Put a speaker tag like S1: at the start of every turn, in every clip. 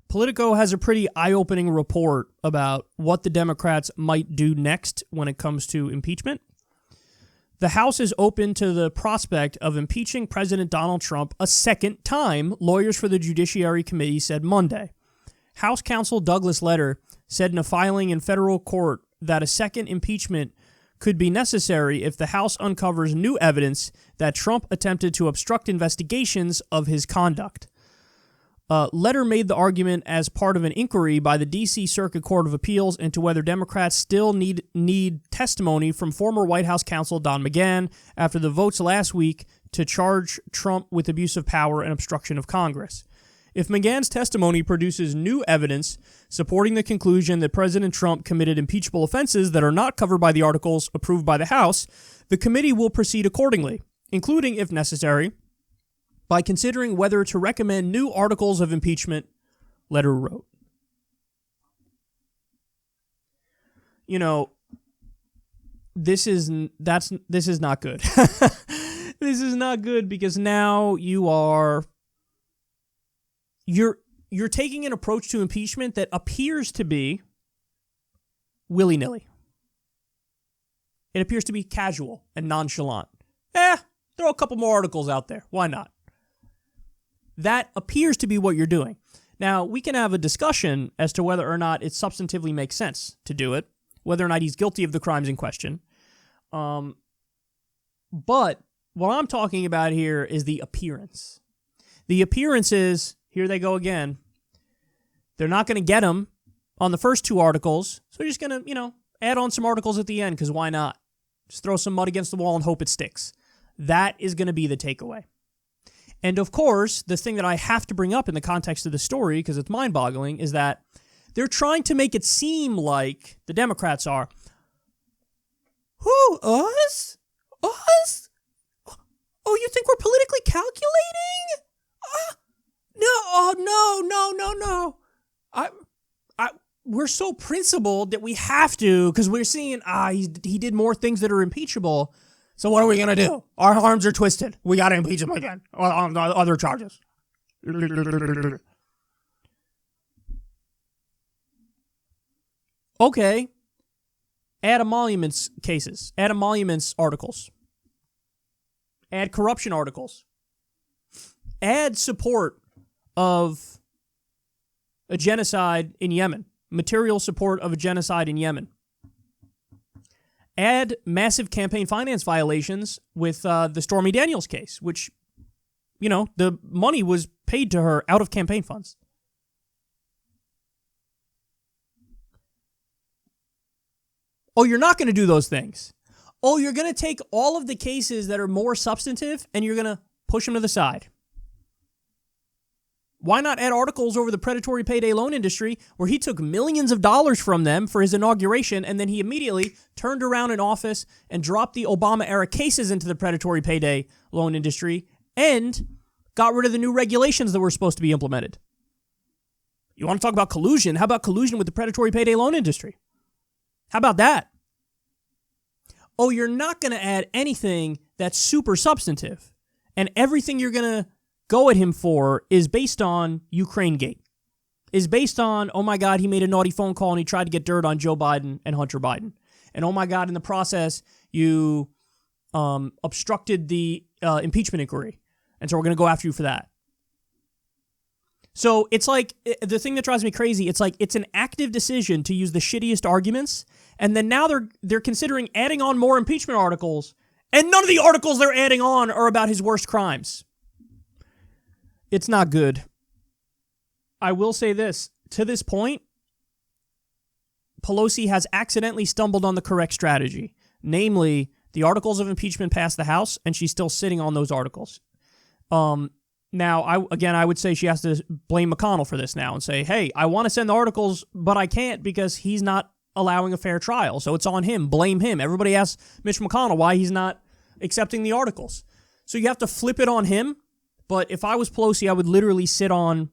S1: Politico has a pretty eye-opening report about what the Democrats might do next when it comes to impeachment. The House is open to the prospect of impeaching President Donald Trump a second time, lawyers for the Judiciary Committee said Monday. House counsel Douglas Letter said in a filing in federal court that a second impeachment could be necessary if the House uncovers new evidence that Trump attempted to obstruct investigations of his conduct. Letter made the argument as part of an inquiry by the D.C. Circuit Court of Appeals into whether Democrats still need testimony from former White House counsel Don McGahn after the votes last week to charge Trump with abuse of power and obstruction of Congress. If McGahn's testimony produces new evidence supporting the conclusion that President Trump committed impeachable offenses that are not covered by the articles approved by the House, the committee will proceed accordingly, including, if necessary, by considering whether to recommend new articles of impeachment, Letter wrote. You know, this is not good. This is not good because now you're taking an approach to impeachment that appears to be willy-nilly. It appears to be casual and nonchalant. Throw a couple more articles out there. Why not? That appears to be what you're doing. Now, we can have a discussion as to whether or not it substantively makes sense to do it, whether or not he's guilty of the crimes in question. But what I'm talking about here is the appearance. The appearance is, here they go again. They're not going to get him on the first two articles, so they're just going to, add on some articles at the end, because why not? Just throw some mud against the wall and hope it sticks. That is going to be the takeaway. And of course, the thing that I have to bring up in the context of the story, because it's mind-boggling, is that they're trying to make it seem like the Democrats are, who, us? Us? Oh, you think we're politically calculating? No. We're so principled that we have to, because we're seeing, he did more things that are impeachable. So what are we going to do? Our arms are twisted. We got to impeach him again on other charges. Okay. Add emoluments cases. Add emoluments articles. Add corruption articles. Add support of a genocide in Yemen. Material support of a genocide in Yemen. Add massive campaign finance violations with the Stormy Daniels case, which, the money was paid to her out of campaign funds. Oh, you're not going to do those things. Oh, you're going to take all of the cases that are more substantive and you're going to push them to the side. Why not add articles over the predatory payday loan industry where he took millions of dollars from them for his inauguration and then he immediately turned around in office and dropped the Obama-era cases into the predatory payday loan industry and got rid of the new regulations that were supposed to be implemented? You want to talk about collusion? How about collusion with the predatory payday loan industry? How about that? Oh, you're not going to add anything that's super substantive, and everything you're going to go at him for is based on Ukraine-gate, is based on, oh my God, he made a naughty phone call and he tried to get dirt on Joe Biden and Hunter Biden. And oh my God, in the process, you obstructed the impeachment inquiry. And so we're going to go after you for that. So it's like, the thing that drives me crazy, it's like it's an active decision to use the shittiest arguments, and then now they're considering adding on more impeachment articles, and none of the articles they're adding on are about his worst crimes. It's not good. I will say this. To this point, Pelosi has accidentally stumbled on the correct strategy. Namely, the articles of impeachment passed the House, and she's still sitting on those articles. Now, I would say she has to blame McConnell for this now and say, hey, I want to send the articles, but I can't because he's not allowing a fair trial. So it's on him. Blame him. Everybody asks Mitch McConnell why he's not accepting the articles. So you have to flip it on him. But if I was Pelosi, I would literally sit on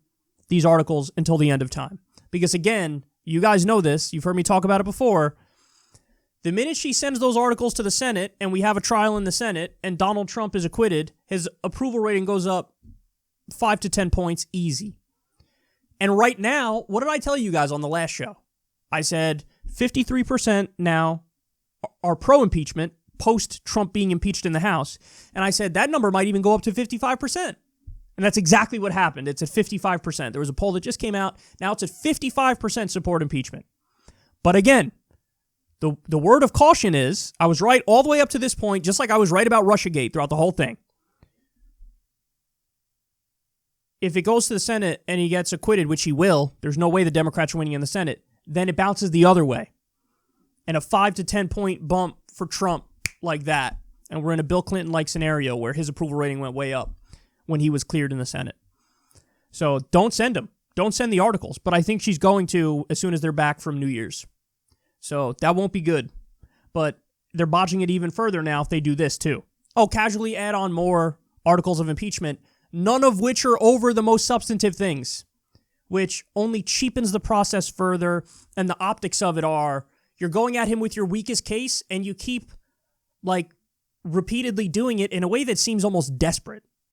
S1: these articles until the end of time. Because again, you guys know this. You've heard me talk about it before. The minute she sends those articles to the Senate and we have a trial in the Senate and Donald Trump is acquitted, his approval rating goes up 5 to 10 points easy. And right now, what did I tell you guys on the last show? I said 53% now are pro-impeachment post-Trump being impeached in the House. And I said that number might even go up to 55%. And that's exactly what happened. It's at 55%. There was a poll that just came out. Now it's at 55% support impeachment. But again, the word of caution is, I was right all the way up to this point, just like I was right about Russiagate throughout the whole thing. If it goes to the Senate and he gets acquitted, which he will, there's no way the Democrats are winning in the Senate, then it bounces the other way. And a 5 to 10 point bump for Trump like that. And we're in a Bill Clinton-like scenario where his approval rating went way up when he was cleared in the Senate. So don't send him. Don't send the articles. But I think she's going to as soon as they're back from New Year's. So that won't be good. But they're botching it even further now if they do this too. Oh, casually add on more articles of impeachment, none of which are over the most substantive things, which only cheapens the process further. And the optics of it are, you're going at him with your weakest case and you keep repeatedly doing it in a way that seems almost desperate.